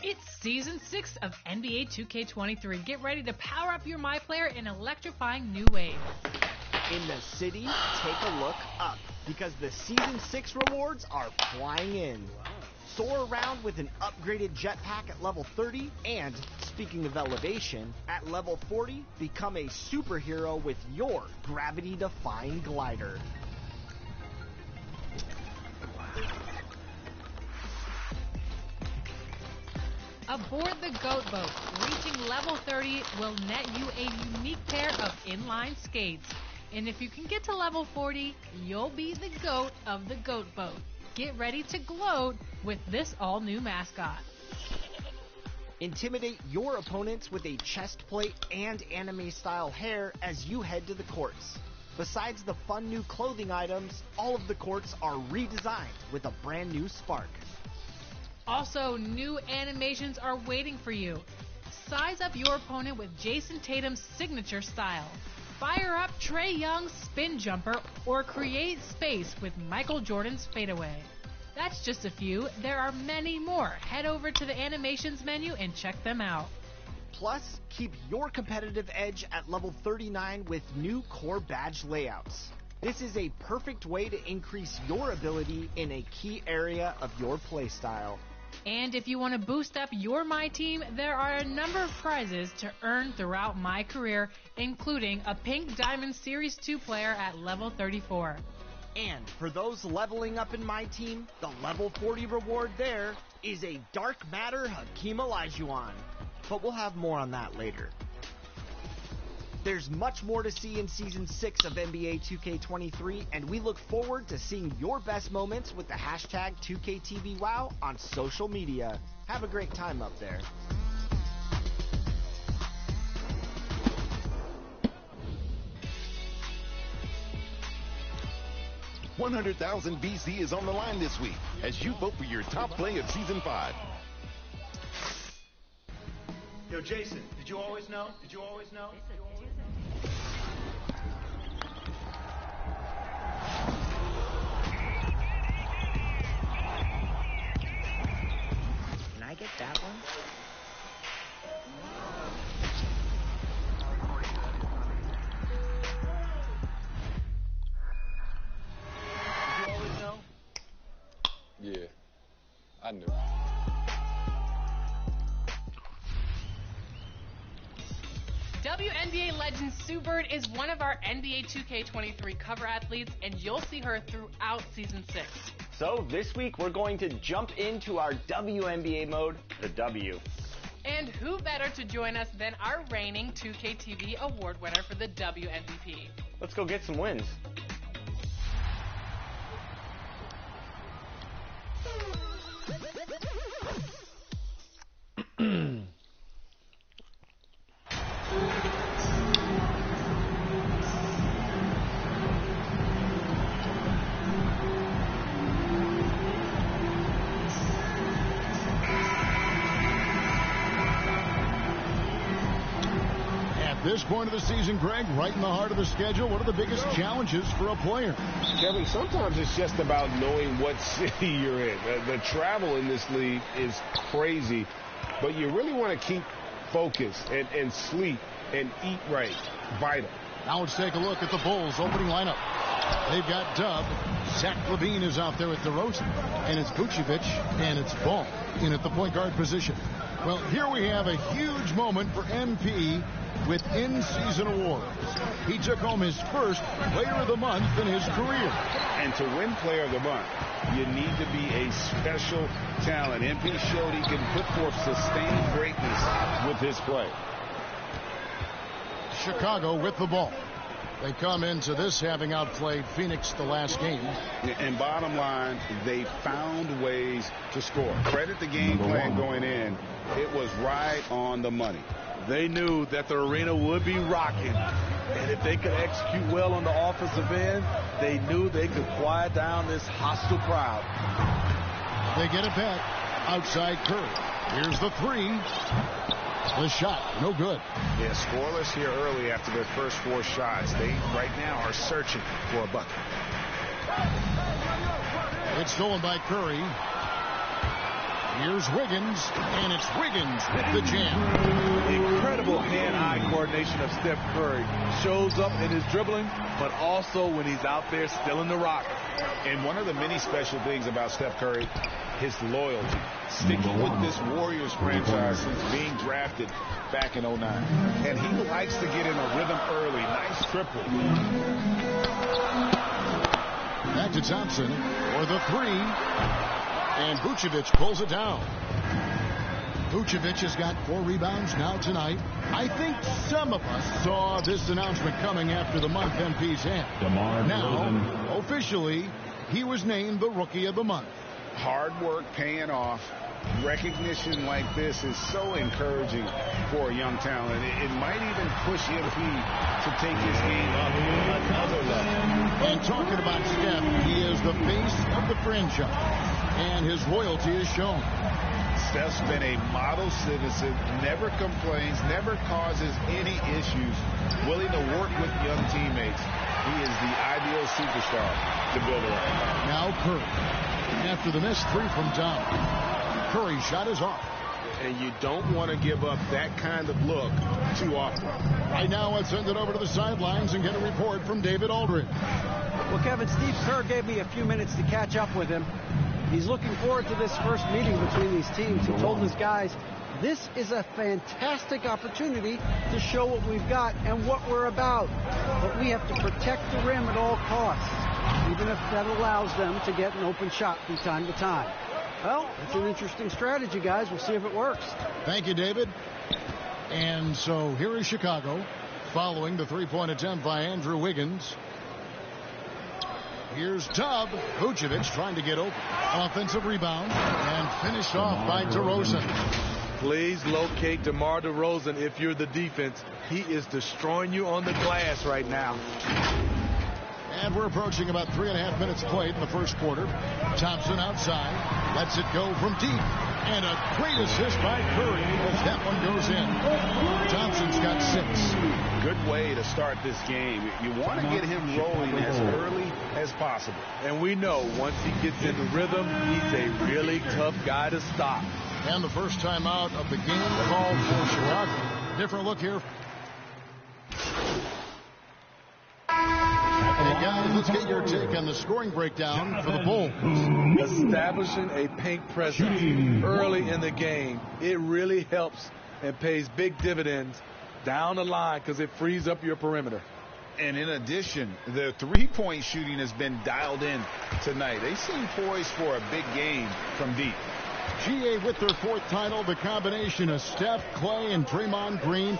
It's Season 6 of NBA 2K23. Get ready to power up your MyPlayer in electrifying new ways. In the city, take a look up, because the Season 6 rewards are flying in. Soar around with an upgraded jetpack at level 30, and, speaking of elevation, at level 40, become a superhero with your gravity-defying glider. Aboard the Goat Boat, reaching level 30 will net you a unique pair of inline skates. And if you can get to level 40, you'll be the GOAT of the Goat Boat. Get ready to gloat with this all-new mascot. Intimidate your opponents with a chest plate and anime-style hair as you head to the courts. Besides the fun new clothing items, all of the courts are redesigned with a brand new spark. Also, new animations are waiting for you. Size up your opponent with Jason Tatum's signature style. Fire up Trae Young's spin jumper or create space with Michael Jordan's fadeaway. That's just a few. There are many more. Head over to the animations menu and check them out. Plus, keep your competitive edge at level 39 with new core badge layouts. This is a perfect way to increase your ability in a key area of your playstyle. And if you want to boost up your My Team, there are a number of prizes to earn throughout my career, including a Pink Diamond Series 2 player at level 34. And for those leveling up in My Team, the level 40 reward there is a Dark Matter Hakeem Olajuwon. But we'll have more on that later. There's much more to see in Season 6 of NBA 2K23, and we look forward to seeing your best moments with the hashtag 2KTVWow on social media. Have a great time up there. $100,000 VC is on the line this week as you vote for your top play of Season 5. Yo, Jason, did you always know? Did you always know? Can I get that one? Did you always know? Yeah, I knew. WNBA legend Sue Bird is one of our NBA 2K23 cover athletes, and you'll see her throughout Season 6. So this week we're going to jump into our WNBA mode, the W. And who better to join us than our reigning 2KTV award winner for the WMVP? Let's go get some wins. This point of the season, Greg, right in the heart of the schedule, what are the biggest challenges for a player? Kevin, sometimes it's just about knowing what city you're in. The travel in this league is crazy, but you really want to keep focused and sleep and eat right. Vital. Now let's take a look at the Bulls' opening lineup. They've got Dub. Zach LaVine is out there with DeRozan, and it's Vucevic, and it's Ball in at the point guard position. Well, here we have a huge moment for MP with in-season awards. He took home his first Player of the Month in his career. And to win Player of the Month, you need to be a special talent. MP showed he can put forth sustained greatness with his play. Chicago with the ball. They come into this having outplayed Phoenix the last game. And bottom line, they found ways to score. Credit the game plan going in. It was right on the money. They knew that the arena would be rocking. And if they could execute well on the offensive end, they knew they could quiet down this hostile crowd. They get it back outside Curry. Here's the three. The shot, no good. Yeah, scoreless here early after their first 4 shots. They, right now, are searching for a bucket. It's stolen by Curry. Here's Wiggins, and it's Wiggins with the jam. Incredible hand-eye coordination of Steph Curry. Shows up in his dribbling, but also when he's out there stealing the rock. And one of the many special things about Steph Curry, his loyalty. Sticking with this Warriors franchise since being drafted back in 09. And he likes to get in a rhythm early. Nice triple. Back to Thompson for the three. And Vucevic pulls it down. Vucevic has got 4 rebounds now tonight. I think some of us saw this announcement coming after the month MP's had. Now, officially, he was named the Rookie of the Month. Hard work paying off. Recognition like this is so encouraging for a young talent. It might even push MP to take his game up another level. And talking about Steph, he is the face of the franchise, and his loyalty is shown. Steph's been a model citizen, never complains, never causes any issues, willing to work with young teammates. He is the ideal superstar to build around. Now Curry. After the missed 3 from down, Curry's shot is off. And you don't want to give up that kind of look too often. Right now, let's send it over to the sidelines and get a report from David Aldridge. Well, Kevin, Steve Kerr gave me a few minutes to catch up with him. He's looking forward to this first meeting between these teams. He told his guys, this is a fantastic opportunity to show what we've got and what we're about. But we have to protect the rim at all costs, even if that allows them to get an open shot from time to time. Well, it's an interesting strategy, guys. We'll see if it works. Thank you, David. And so here is Chicago following the 3-point attempt by Andrew Wiggins. Here's Tubb. Vucevic trying to get open. Offensive rebound and finished off by DeRozan. Please locate DeMar DeRozan if you're the defense. He is destroying you on the glass right now. And we're approaching about 3.5 minutes played in the first quarter. Thompson outside. Lets it go from deep. And a great assist by Curry as that one goes in. Thompson's got 6. Good way to start this game. You want to get him rolling as early as possible. And we know once he gets in the rhythm, he's a really tough guy to stop. And the first time out of the game called for Chicago. Different look here. Hey guys, let's get your take on the scoring breakdown for the Bulls. Establishing a paint presence early in the game, it really helps and pays big dividends down the line because it frees up your perimeter. And in addition, the 3-point shooting has been dialed in tonight. They seem poised for a big game from deep. GA with their 4th title, the combination of Steph, Clay, and Draymond Green,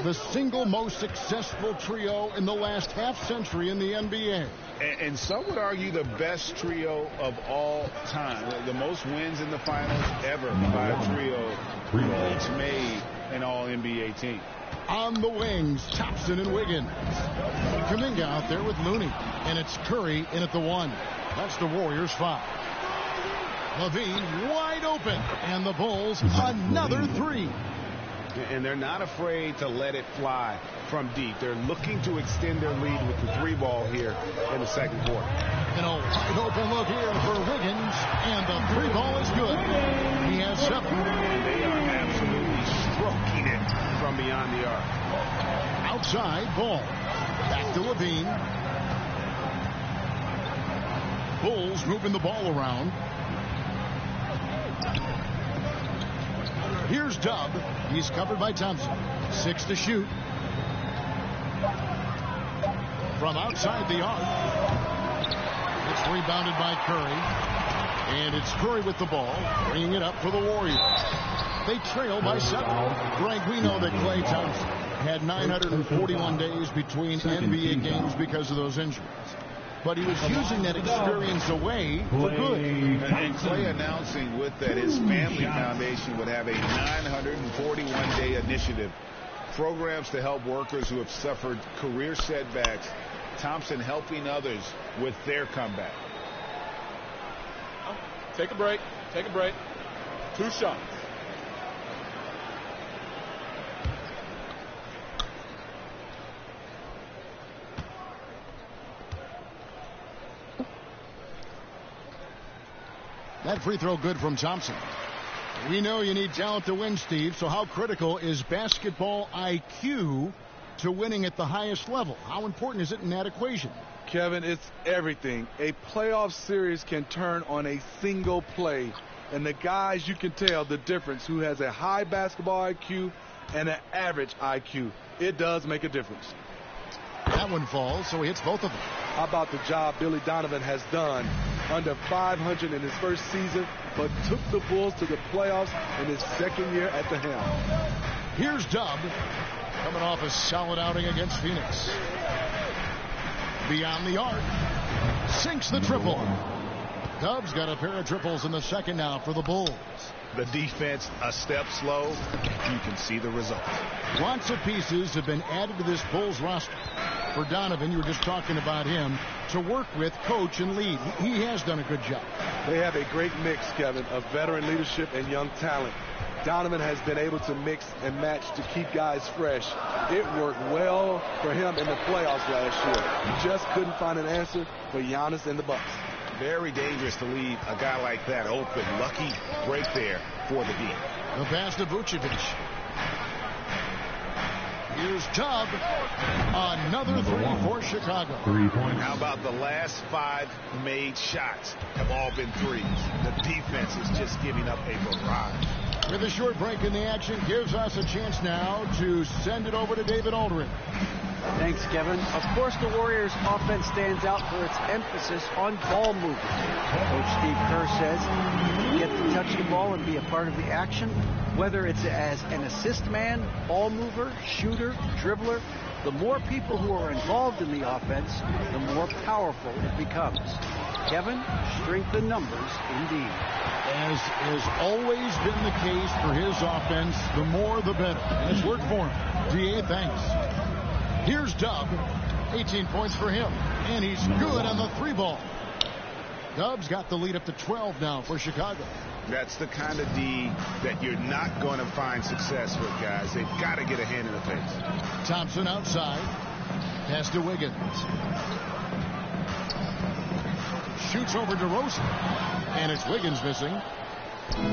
the single most successful trio in the last half-century in the NBA. And some would argue the best trio of all time. The most wins in the finals ever by a trio each made an all-NBA team. On the wings, Thompson and Wiggins. Kuminga out there with Looney. And it's Curry in at the 1. That's the Warriors' 5. Levine wide open. And the Bulls another 3. And they're not afraid to let it fly from deep. They're looking to extend their lead with the 3-ball here in the second quarter. And a wide open look here for Wiggins. And the 3-ball is good. He has 7. And they are absolutely stroking it from beyond the arc. Outside ball. Back to Levine. Bulls moving the ball around. Here's Dub. He's covered by Thompson. 6 to shoot. From outside the arc. It's rebounded by Curry. And it's Curry with the ball, bringing it up for the Warriors. They trail by 7. Greg, we know that Klay Thompson had 941 days between NBA games because of those injuries. But he was using that experience away for good. And Clay announcing with that his family foundation would have a 941-day initiative. Programs to help workers who have suffered career setbacks. Thompson helping others with their comeback. Take a break. Take a break. 2 shots. That free throw good from Thompson. We know you need talent to win, Steve, so how critical is basketball IQ to winning at the highest level? How important is it in that equation? Kevin, it's everything. A playoff series can turn on a single play, and the guys, you can tell the difference who has a high basketball IQ and an average IQ. It does make a difference. That one falls, so he hits both of them. How about the job Billy Donovan has done? Under 500 in his first season, but took the Bulls to the playoffs in his second year at the helm. Here's Dub, coming off a solid outing against Phoenix. Beyond the arc, sinks the triple. Dub's got a pair of triples in the second now for the Bulls. The defense a step slow. You can see the result. Lots of pieces have been added to this Bulls roster. For Donovan, you were just talking about him, to work with, coach, and lead. He has done a good job. They have a great mix, Kevin, of veteran leadership and young talent. Donovan has been able to mix and match to keep guys fresh. It worked well for him in the playoffs last year. He just couldn't find an answer for Giannis and the Bucks. Very dangerous to leave a guy like that open. Lucky break there for the D. The pass to Vucevic. Here's Tubb. Another three for Chicago. 3 points. How about the last 5 made shots have all been threes? The defense is just giving up a barrage. With a short break in the action, gives us a chance now to send it over to David Aldridge. Thanks, Kevin. Of course, the Warriors' offense stands out for its emphasis on ball movement. Coach Steve Kerr says you get to touch the ball and be a part of the action, whether it's as an assist man, ball mover, shooter, dribbler. The more people who are involved in the offense, the more powerful it becomes. Kevin, strength in numbers indeed. As has always been the case for his offense, the more the better. And it's worked for him. DA, thanks. Here's Dub. 18 points for him. And he's good on the 3 ball. Dub's got the lead up to 12 now for Chicago. That's the kind of D that you're not going to find success with, guys. They've got to get a hand in the face. Thompson outside. Pass to Wiggins. Shoots over DeRozan. And it's Wiggins missing.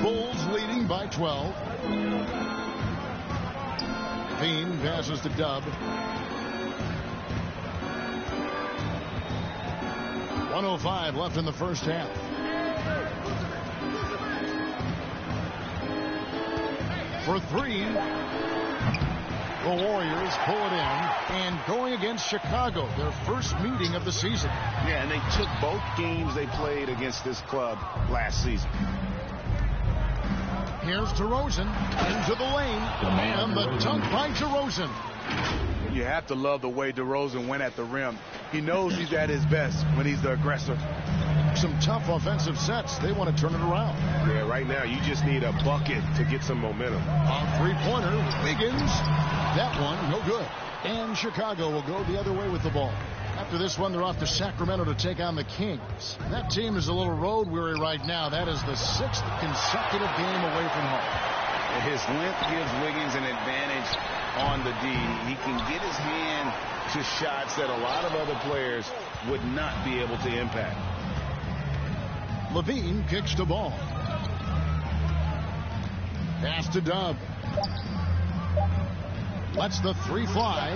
Bulls leading by 12. Veen passes to Dub. 1:05 left in the first half. For 3, the Warriors pull it in, and going against Chicago, their first meeting of the season. Yeah, and they took both games they played against this club last season. Here's DeRozan into the lane, and the dunk by DeRozan. You have to love the way DeRozan went at the rim. He knows he's at his best when he's the aggressor. Some tough offensive sets. They want to turn it around. Yeah, right now you just need a bucket to get some momentum. A three-pointer, Wiggins. That one, no good. And Chicago will go the other way with the ball. After this one, they're off to Sacramento to take on the Kings. That team is a little road weary right now. That is the 6th consecutive game away from home. His length gives Wiggins an advantage on the D. He can get his hand to shots that a lot of other players would not be able to impact. Levine kicks the ball. Pass to Dub. Lets the 3 fly.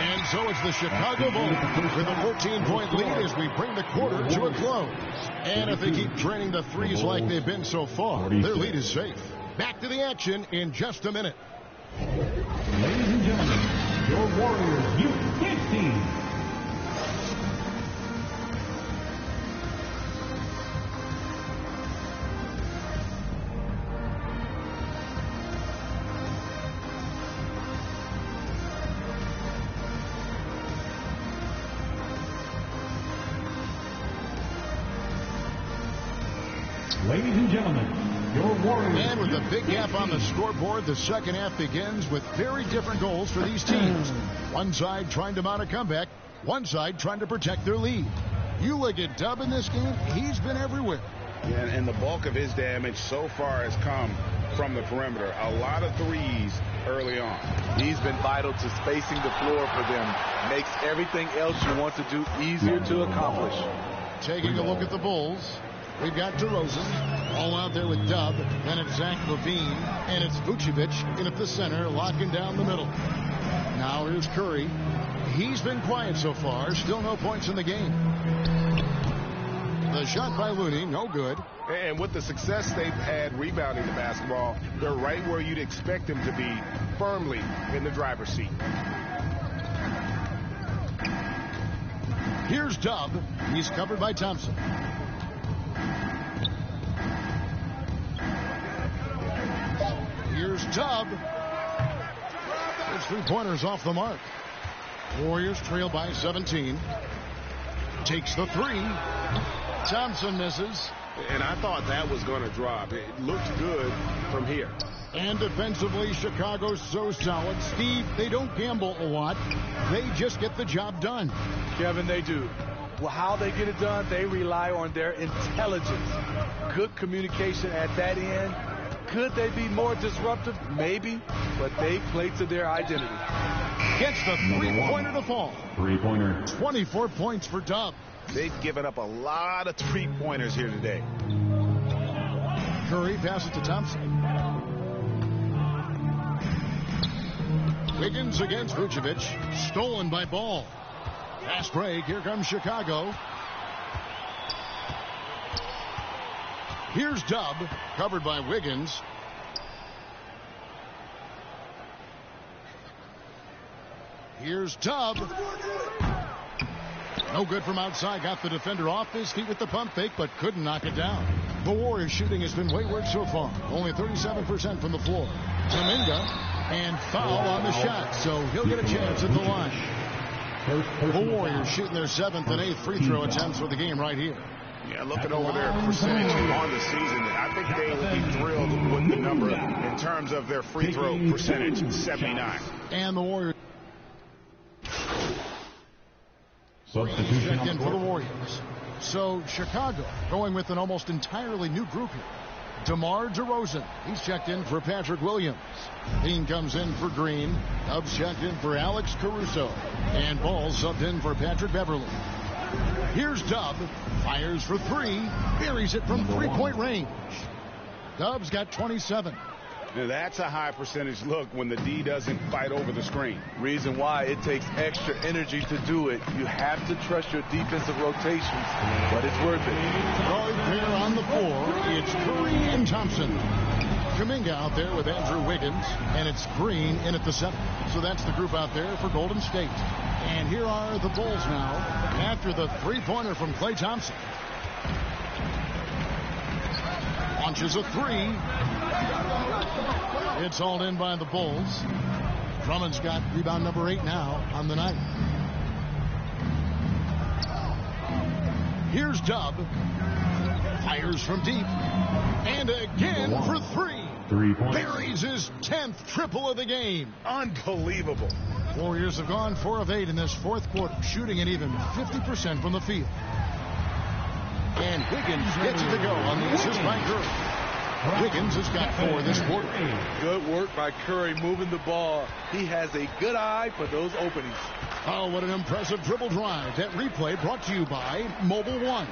And so it's the Chicago Bulls with a 14-point lead as we bring the quarter to a close. And if they keep draining the threes like they've been so far, their lead is safe. Back to the action in just a minute. Ladies and gentlemen, your Warriors U15. Ladies and gentlemen, your Warriors. And with a big gap on the scoreboard, the second half begins with very different goals for these teams. One side trying to mount a comeback, one side trying to protect their lead. You look at Dub in this game, he's been everywhere. Yeah, and the bulk of his damage so far has come from the perimeter. A lot of threes early on. He's been vital to spacing the floor for them. Makes everything else you want to do easier to accomplish. Taking a look at the Bulls, we've got DeRozan all out there with Dub. Then it's Zach LaVine, and it's Vucevic in at the center, locking down the middle. Now here's Curry. He's been quiet so far. Still no points in the game. The shot by Looney, no good. And with the success they've had rebounding the basketball, they're right where you'd expect them to be, firmly in the driver's seat. Here's Dub. He's covered by Thompson. Here's Dub. His three-pointers off the mark. Warriors trail by 17. Takes the three. Thompson misses. And I thought that was going to drop. It looked good from here. And defensively, Chicago's so solid. Steve, they don't gamble a lot. They just get the job done. Kevin, they do. Well, how they get it done, they rely on their intelligence. Good communication at that end. Could they be more disruptive? Maybe. But they play to their identity. Gets the three-pointer to fall. Three-pointer. 24 points for Dub. They've given up a lot of three-pointers here today. Curry passes to Thompson. Wiggins against Vucevic. Stolen by Ball. Fast break. Here comes Chicago. Here's Dub. Covered by Wiggins. Here's Dub. No good from outside. Got the defender off his feet with the pump fake, but couldn't knock it down. The Warriors shooting has been wayward so far. Only 37% from the floor. Kuminga, and foul on the shot, so he'll get a chance at the line. The Warriors shooting their 7th and 8th free throw attempts for the game right here. Yeah, looking over their percentage on the season, I think they will be thrilled with the number in terms of their free throw percentage, 79. And the Warriors Substitution checked in for the Warriors. So Chicago going with an almost entirely new group here. DeMar DeRozan, he's checked in for Patrick Williams. Dean comes in for Green. Dubs checked in for Alex Caruso. And Ball subbed in for Patrick Beverly. Here's Dub. Fires for three. Buries it from three-point range. Dub's got 27. Now that's a high percentage look when the D doesn't fight over the screen. Reason why it takes extra energy to do it. You have to trust your defensive rotations, but it's worth it. Right there on the floor, it's Curry and Thompson. Kuminga out there with Andrew Wiggins, and it's Green in at the 7. So that's the group out there for Golden State. And here are the Bulls now after the three-pointer from Klay Thompson. Launches a three. It's hauled in by the Bulls. Drummond's got rebound number 8 now on the night. Here's Dub. Fires from deep. And again for three. 3 points. Buries his 10th triple of the game. Unbelievable. Warriors have gone 4 of 8 in this fourth quarter, shooting at even 50% from the field. And Wiggins gets it to go on the assist by Curry. Wiggins has got 4 this quarter. Good work by Curry moving the ball. He has a good eye for those openings. Oh, what an impressive dribble drive. That replay brought to you by Mobile One.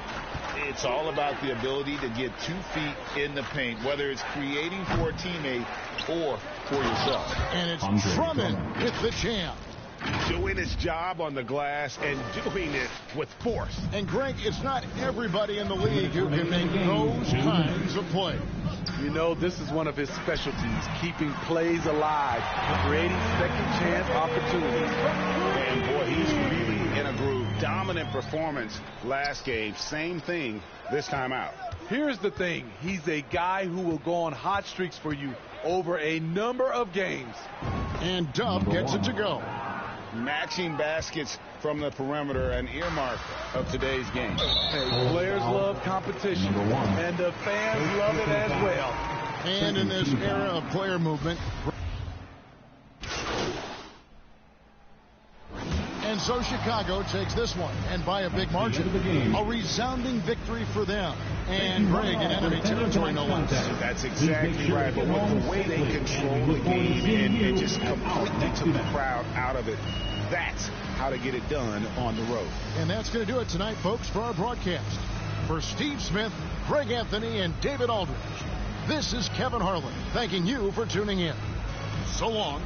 It's all about the ability to get 2 feet in the paint, whether it's creating for a teammate or for yourself. And it's Drummond with the jam. Doing his job on the glass and doing it with force. And Greg, it's not everybody in the league who can make those kinds of plays. You know, this is one of his specialties, keeping plays alive, creating second chance opportunities. And boy, he's really in a groove. Dominant performance last game. Same thing this time out. Here's the thing. He's a guy who will go on hot streaks for you over a number of games. And Dub gets it to go. matching baskets from the perimeter, an earmark of today's game. Hey, players love competition, and the fans love it as well. And in this era of player movement, and so Chicago takes this one, and by a big margin, a resounding victory for them. And Greg in enemy territory, no less. That's exactly right. But with the way they control the game and just completely took the crowd out of it, that's how to get it done on the road. And that's going to do it tonight, folks, for our broadcast. For Steve Smith, Greg Anthony, and David Aldridge, this is Kevin Harlan thanking you for tuning in. So long.